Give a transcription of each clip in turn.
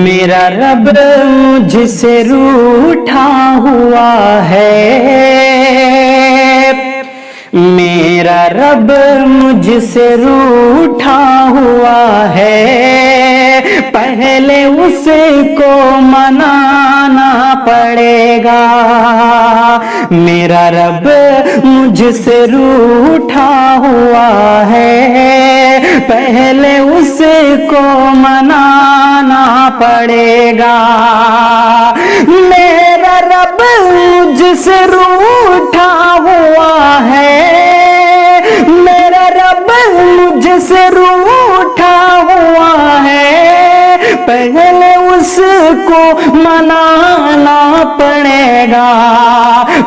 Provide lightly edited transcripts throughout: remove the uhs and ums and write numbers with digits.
میرا رب مجھ سے روٹھا ہوا ہے، میرا رب مجھ سے روٹھا ہوا ہے، پہلے اس کو منانا پڑے گا۔ میرا رب مجھ سے روٹھا ہوا ہے، پہلے اس کو منانا پڑے گا۔ میرا رب مجھ سے روٹھا ہوا ہے، میرا رب مجھ سے روٹھا ہوا ہے، پہلے اس کو منانا پڑے گا،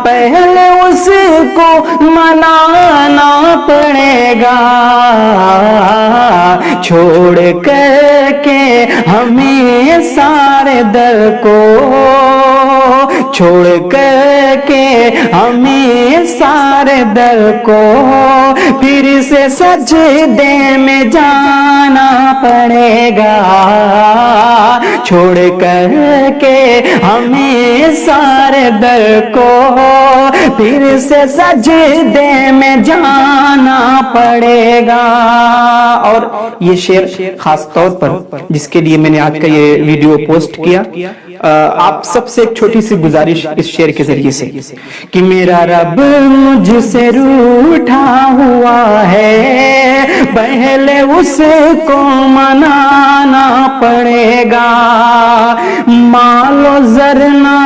پہلے اس کو منانا پڑے گا۔ چھوڑ کر کے ہمیں سارے در کو، چھوڑ کر کے ہمیں سارے در کو، پھر سے سجدے میں جانا پڑے گا۔ چھوڑ کر کے ہمیں سارے در کو، پھر سے سجدے میں جانا پڑے گا۔ اور یہ شعر خاص طور پر جس کے لیے میں نے آج کا یہ ویڈیو پوسٹ کیا، آپ سب سے ایک چھوٹی سی گزارش اس شعر کے ذریعے سے کہ میرا رب مجھ سے روٹھا ہوا ہے، پہلے اس کو منانا پڑے گا۔ مال و زر نہ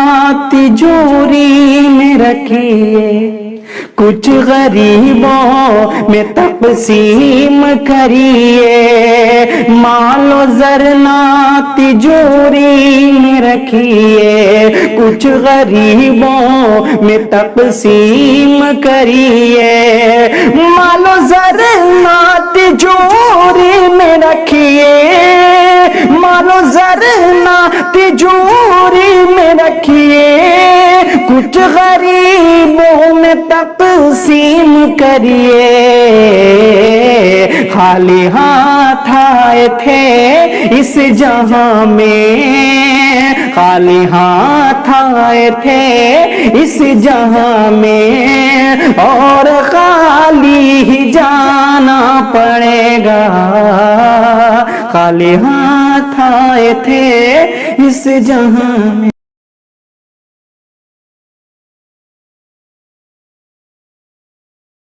تجوری میں رکھیے، کچھ غریبوں میں تقسیم کریے۔ مال و زر نہ تجوری میں رکھیے، کچھ غریبوں میں تقسیم کریے۔ مال و زر نہ تجوری میں رکھیے، مال و زر نہ تجوری میں رکھیے، کچھ غریبوں میں تقسیم کریے۔ خالی ہاتھ آئے تھے اس جہاں میں، خالی ہاتھ آئے تھے اس جہاں میں، اور خالی ہی جانا پڑے گا۔ خالی ہاتھ آئے تھے اس جہاں میں۔